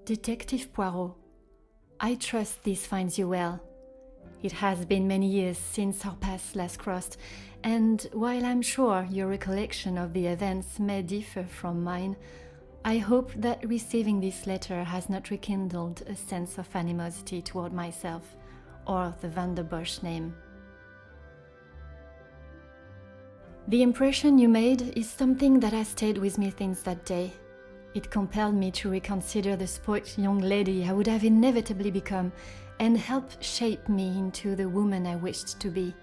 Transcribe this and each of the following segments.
Detective Poirot, I trust this finds you well. It has been many years since our paths last crossed, and while I'm sure your recollection of the events may differ from mine, I hope that receiving this letter has not rekindled a sense of animosity toward myself or the Van der Bosch name. The impression you made is something that has stayed with me since that day. It compelled me to reconsider the spoilt young lady I would have inevitably become and helped shape me into the woman I wished to be.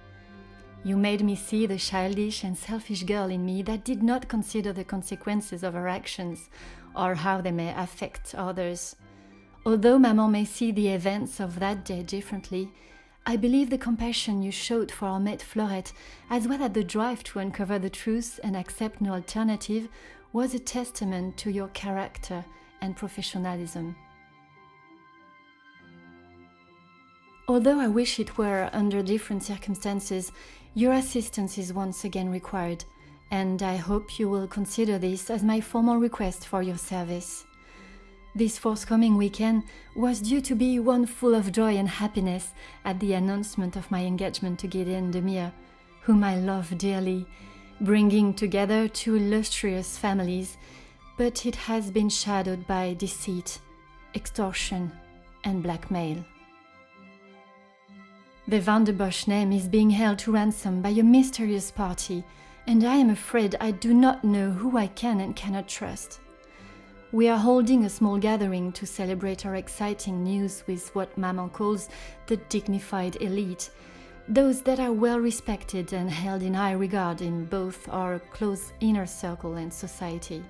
You made me see the childish and selfish girl in me that did not consider the consequences of her actions or how they may affect others. Although Maman may see the events of that day differently, I believe the compassion you showed for our mate Florette, as well as the drive to uncover the truth and accept no alternative, was a testament to your character and professionalism. Although I wish it were under different circumstances, your assistance is once again required, and I hope you will consider this as my formal request for your service. This forthcoming weekend was due to be one full of joy and happiness at the announcement of my engagement to Gideon Demire, whom I love dearly, bringing together two illustrious families, but it has been shadowed by deceit, extortion, and blackmail. The Van der Bosch name is being held to ransom by a mysterious party, and I am afraid I do not know who I can and cannot trust. We are holding a small gathering to celebrate our exciting news with what Maman calls the dignified elite, those that are well respected and held in high regard in both our close inner circle and society.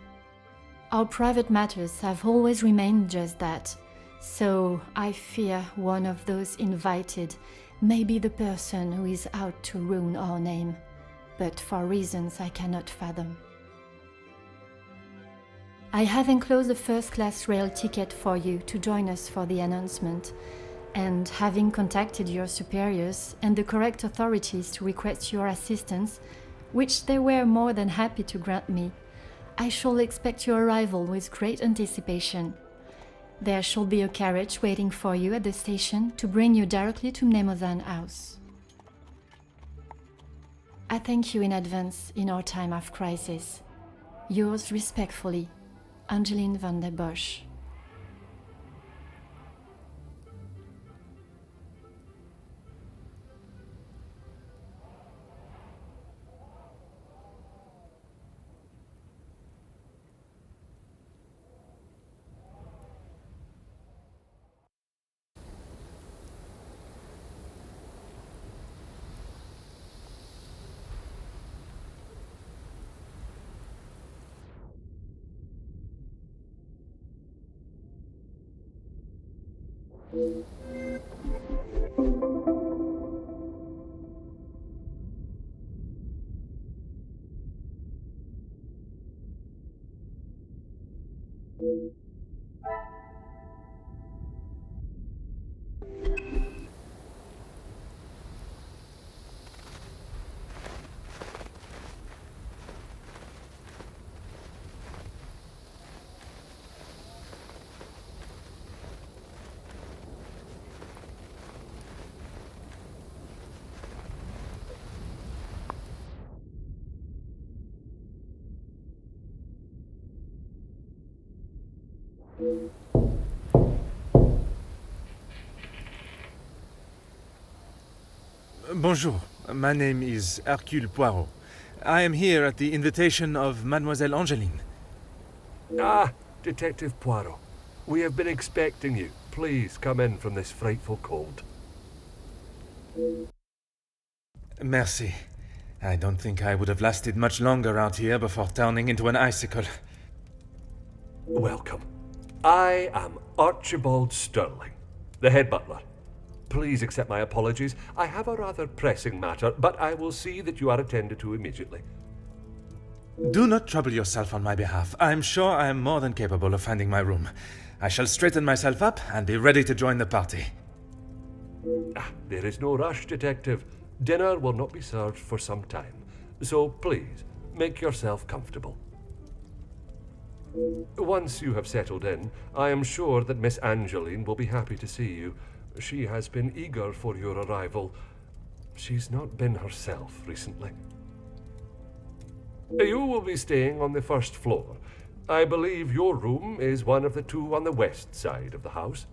Our private matters have always remained just that, so I fear one of those invited may be the person who is out to ruin our name, but for reasons I cannot fathom. I have enclosed a first-class rail ticket for you to join us for the announcement, and having contacted your superiors and the correct authorities to request your assistance, which they were more than happy to grant me, I shall expect your arrival with great anticipation. There shall be a carriage waiting for you at the station to bring you directly to Mnemosyne House. I thank you in advance in our time of crisis. Yours respectfully, Angeline van der Bosch. Bonjour, my name is Hercule Poirot. I am here at the invitation of Mademoiselle Angeline. Ah, Detective Poirot. We have been expecting you. Please come in from this frightful cold. Merci. I don't think I would have lasted much longer out here before turning into an icicle. Welcome. I am Archibald Sterling, the head butler. Please accept my apologies. I have a rather pressing matter, but I will see that you are attended to immediately. Do not trouble yourself on my behalf. I am sure I am more than capable of finding my room. I shall straighten myself up and be ready to join the party. There is no rush, Detective. Dinner will not be served for some time, so please, make yourself comfortable. Once you have settled in, I am sure that Miss Angeline will be happy to see you. She has been eager for your arrival. She's not been herself recently. You will be staying on the first floor. I believe your room is one of the two on the west side of the house.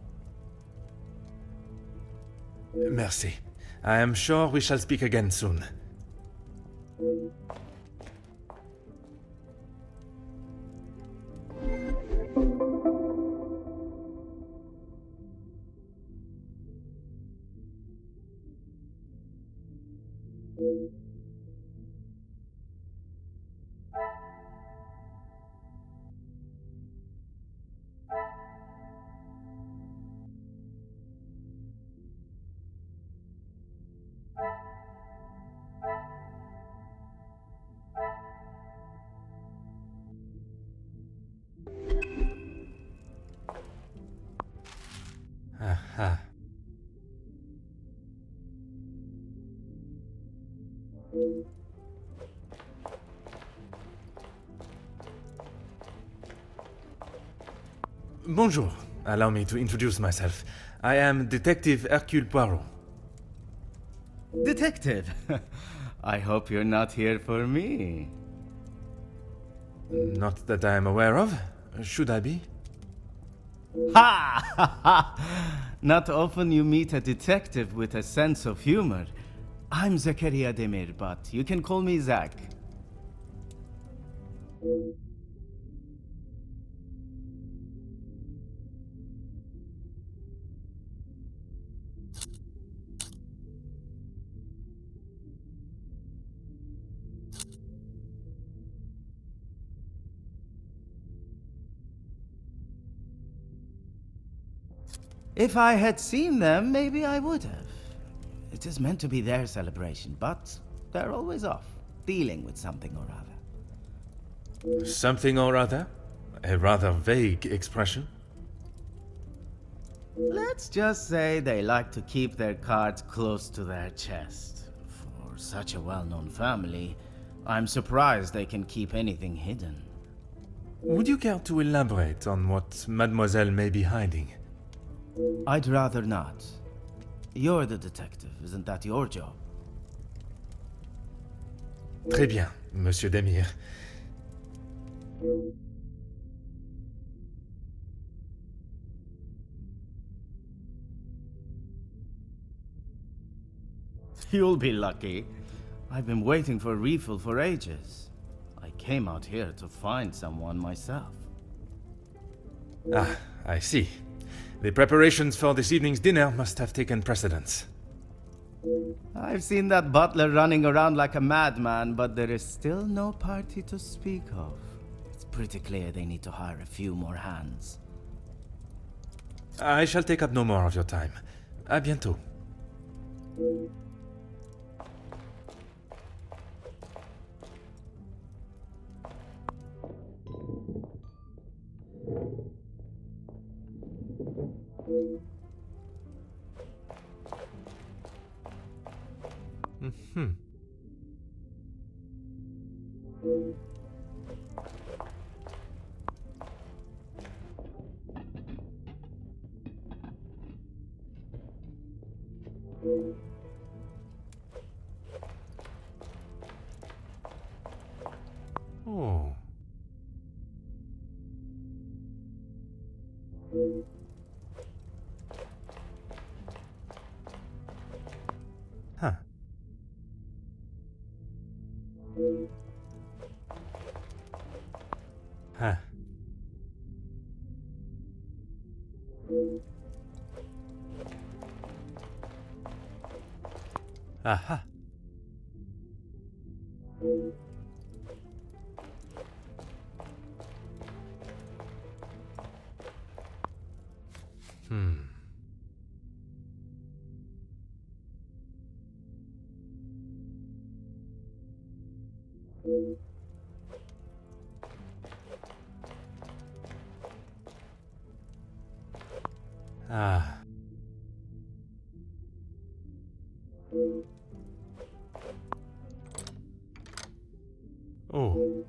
Merci. I am sure we shall speak again soon. Aha. Bonjour. Allow me to introduce myself. I am Detective Hercule Poirot. Detective, I hope you're not here for me. Not that I am aware of. Should I be? Ha! Ha ha! Not often you meet a detective with a sense of humor. I'm Zakaria Demir, but you can call me Zach. If I had seen them, maybe I would have. It is meant to be their celebration, but they're always off, dealing with something or other. Something or other? A rather vague expression. Let's just say they like to keep their cards close to their chest. For such a well-known family, I'm surprised they can keep anything hidden. Would you care to elaborate on what Mademoiselle may be hiding? I'd rather not. You're the detective, isn't that your job? Très bien, Monsieur Demir. You'll be lucky. I've been waiting for a refill for ages. I came out here to find someone myself. Ah, I see. The preparations for this evening's dinner must have taken precedence. I've seen that butler running around like a madman, but there is still no party to speak of. It's pretty clear they need to hire a few more hands. I shall take up no more of your time. À bientôt. Hmm. Oh. Huh. Huh. Aha. Hmm. Ah. Oh.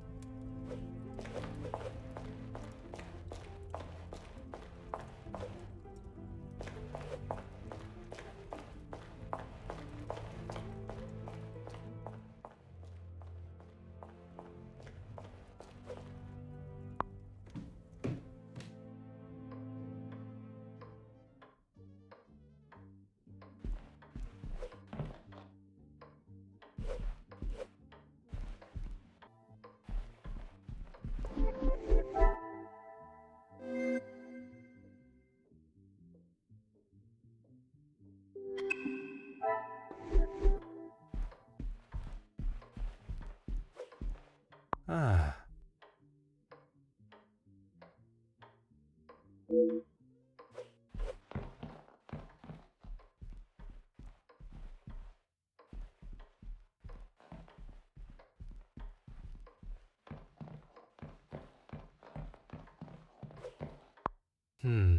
Hmm.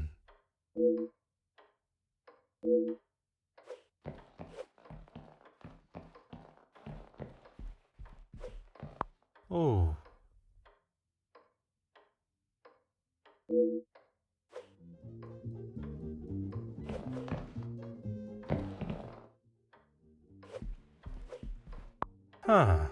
Oh. Huh.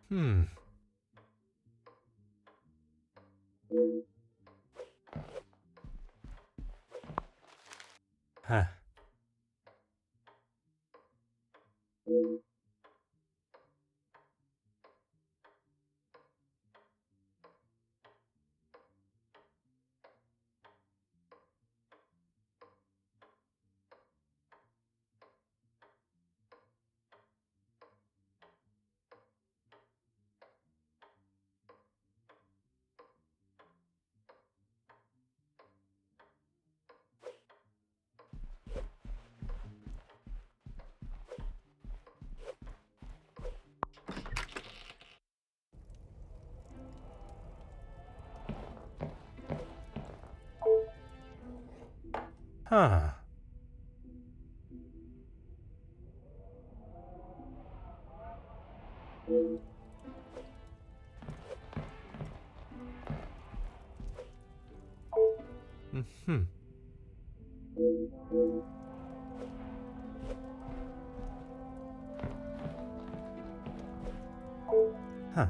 Hmm. Huh. Huh. Hmm. Huh.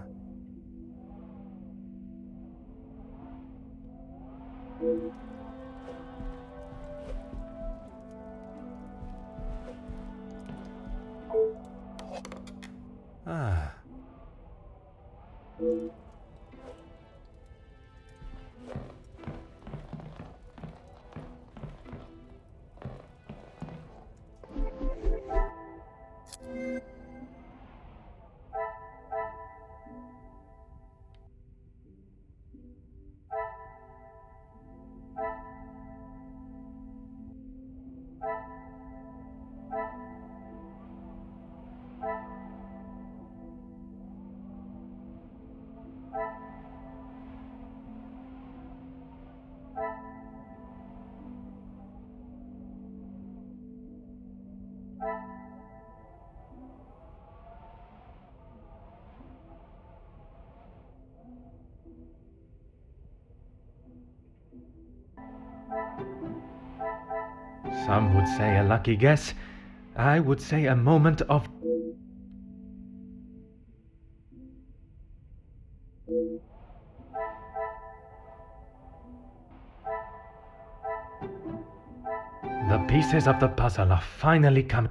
Ah. Some would say a lucky guess. I would say a moment of... The pieces of the puzzle are finally coming.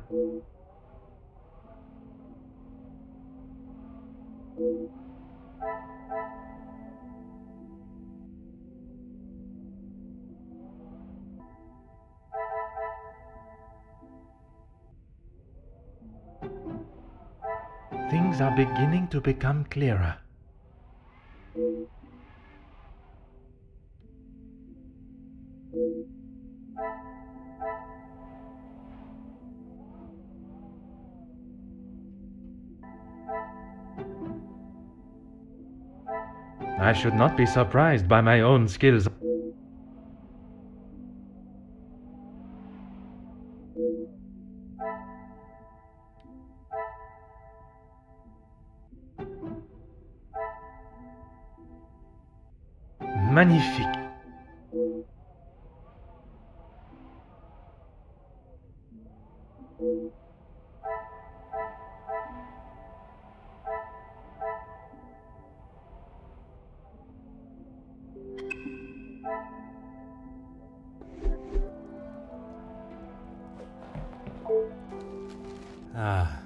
Things are beginning to become clearer. I should not be surprised by my own skills. Magnifique. Ah.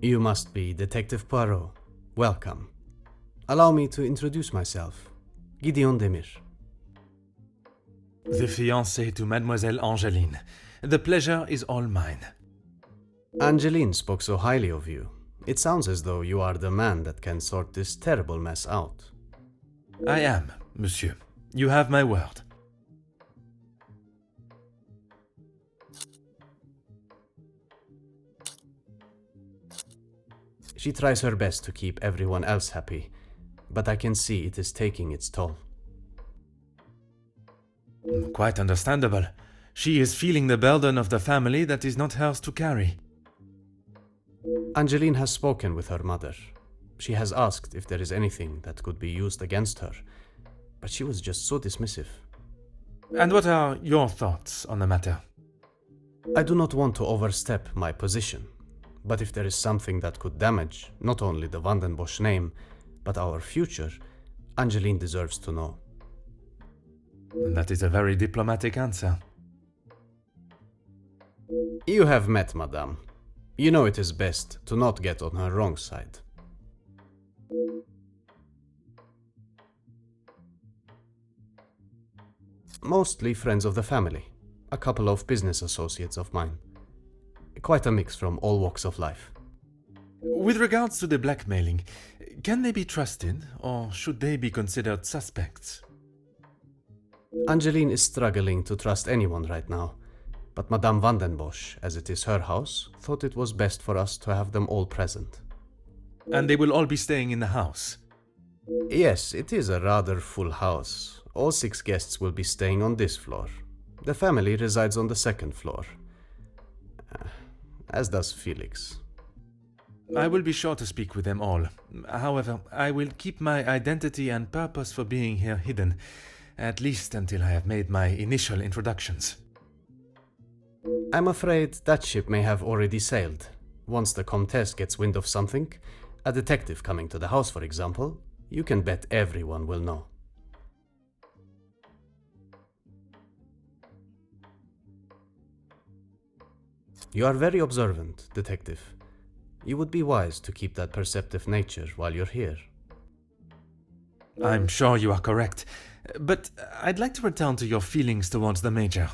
You must be Detective Poirot. Welcome. Allow me to introduce myself. Gideon Demir. The fiancé to Mademoiselle Angeline. The pleasure is all mine. Angeline spoke so highly of you. It sounds as though you are the man that can sort this terrible mess out. I am, monsieur. You have my word. She tries her best to keep everyone else happy, but I can see it is taking its toll. Quite understandable. She is feeling the burden of the family that is not hers to carry. Angeline has spoken with her mother. She has asked if there is anything that could be used against her, but she was just so dismissive. And what are your thoughts on the matter? I do not want to overstep my position, but if there is something that could damage not only the Vandenbosch name, but our future, Angeline deserves to know. That is a very diplomatic answer. You have met Madame. You know it is best to not get on her wrong side. Mostly friends of the family, a couple of business associates of mine. Quite a mix from all walks of life. With regards to the blackmailing, can they be trusted, or should they be considered suspects? Angeline is struggling to trust anyone right now, but Madame Vandenbosch, as it is her house, thought it was best for us to have them all present. And they will all be staying in the house? Yes, it is a rather full house. All 6 guests will be staying on this floor. The family resides on the 2nd floor. As does Felix. I will be sure to speak with them all. However, I will keep my identity and purpose for being here hidden, at least until I have made my initial introductions. I'm afraid that ship may have already sailed. Once the Comtesse gets wind of something, a detective coming to the house, for example, you can bet everyone will know. You are very observant, detective. You would be wise to keep that perceptive nature while you're here. I'm sure you are correct, but I'd like to return to your feelings towards the Major.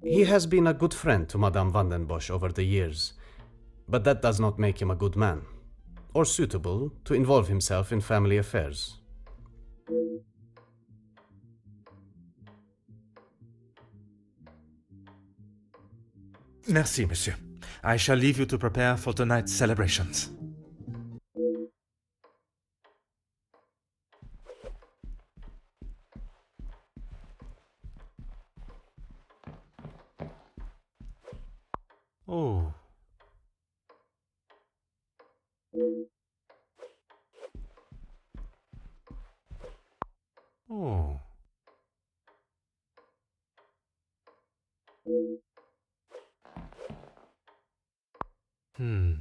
He has been a good friend to Madame Vandenbosch over the years, but that does not make him a good man, or suitable to involve himself in family affairs. Merci, monsieur. I shall leave you to prepare for tonight's celebrations. Oh. Oh. Hmm.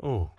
Oh.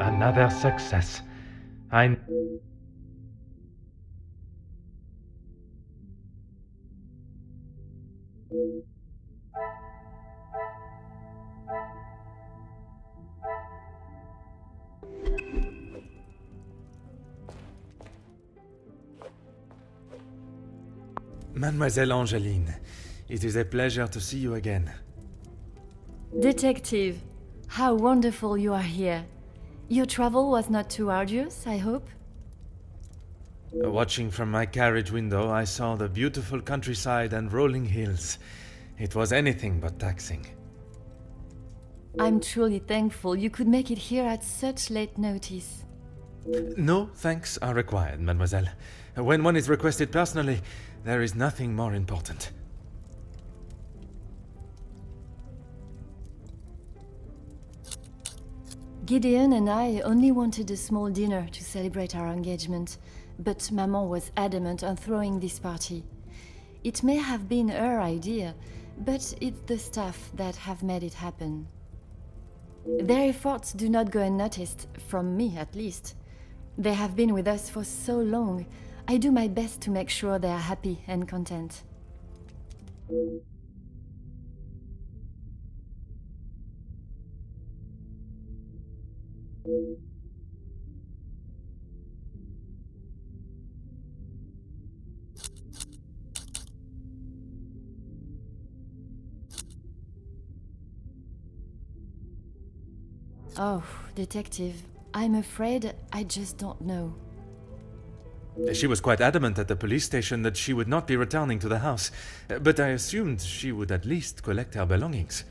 Another success. Mademoiselle Angeline, it is a pleasure to see you again. Detective, how wonderful you are here. Your travel was not too arduous, I hope? Watching from my carriage window, I saw the beautiful countryside and rolling hills. It was anything but taxing. I'm truly thankful you could make it here at such late notice. No thanks are required, mademoiselle. When one is requested personally, there is nothing more important. Gideon and I only wanted a small dinner to celebrate our engagement, but Maman was adamant on throwing this party. It may have been her idea, but it's the staff that have made it happen. Their efforts do not go unnoticed, from me at least. They have been with us for so long. I do my best to make sure they are happy and content. Oh, detective, I'm afraid I just don't know. She was quite adamant at the police station that she would not be returning to the house, but I assumed she would at least collect her belongings.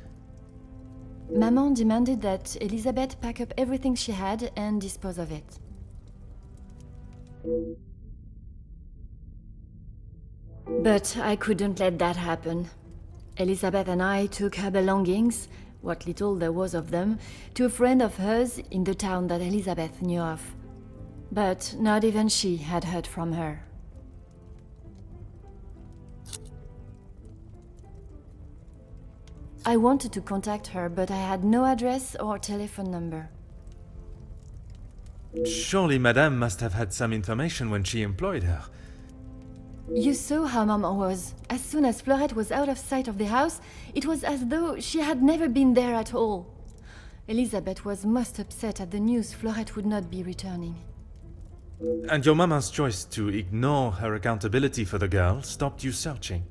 Maman demanded that Elizabeth pack up everything she had and dispose of it. But I couldn't let that happen. Elizabeth and I took her belongings, what little there was of them, to a friend of hers in the town that Elizabeth knew of. But not even she had heard from her. I wanted to contact her, but I had no address or telephone number. Surely Madame must have had some information when she employed her. You saw how Maman was. As soon as Fleurette was out of sight of the house, it was as though she had never been there at all. Elizabeth was most upset at the news Fleurette would not be returning. And your mama's choice to ignore her accountability for the girl stopped you searching.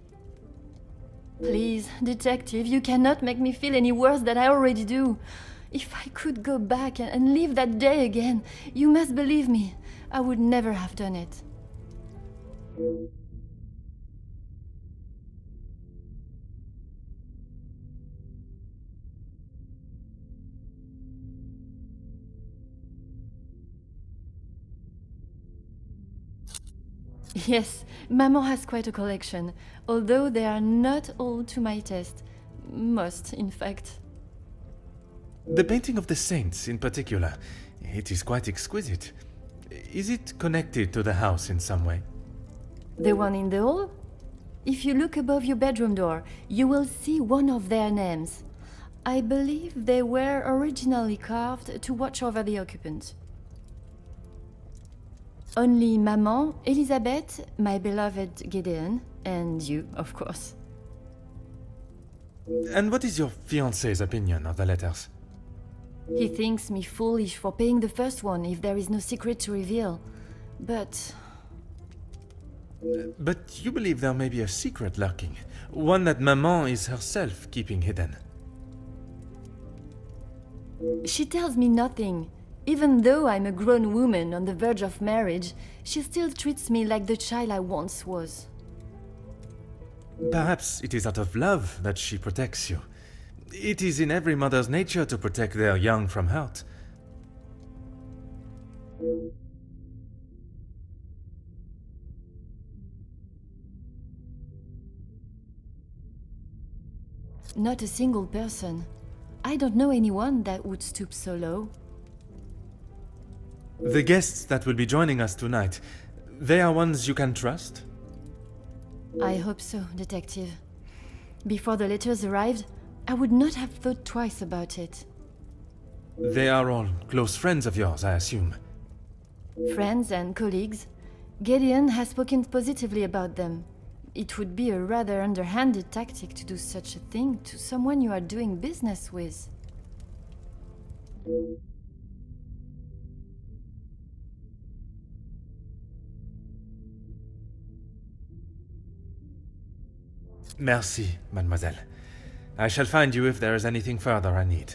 Please, detective, you cannot make me feel any worse than I already do. If I could go back and live that day again, you must believe me, I would never have done it. Yes, Maman has quite a collection, although they are not all to my taste. Most, in fact. The painting of the saints, in particular, it is quite exquisite. Is it connected to the house in some way? The one in the hall? If you look above your bedroom door, you will see one of their names. I believe they were originally carved to watch over the occupant. Only Maman, Elizabeth, my beloved Gideon, and you, of course. And what is your fiancé's opinion of the letters? He thinks me foolish for paying the first one if there is no secret to reveal. But you believe there may be a secret lurking, one that Maman is herself keeping hidden. she tells me nothing. Even though I'm a grown woman on the verge of marriage, she still treats me like the child I once was. Perhaps it is out of love that she protects you. It is in every mother's nature to protect their young from hurt. Not a single person. I don't know anyone that would stoop so low. The guests that will be joining us tonight, they are ones you can trust? I hope so, Detective. Before the letters arrived, I would not have thought twice about it. They are all close friends of yours, I assume. Friends and colleagues. Gideon has spoken positively about them. It would be a rather underhanded tactic to do such a thing to someone you are doing business with. Merci, mademoiselle. I shall find you if there is anything further I need.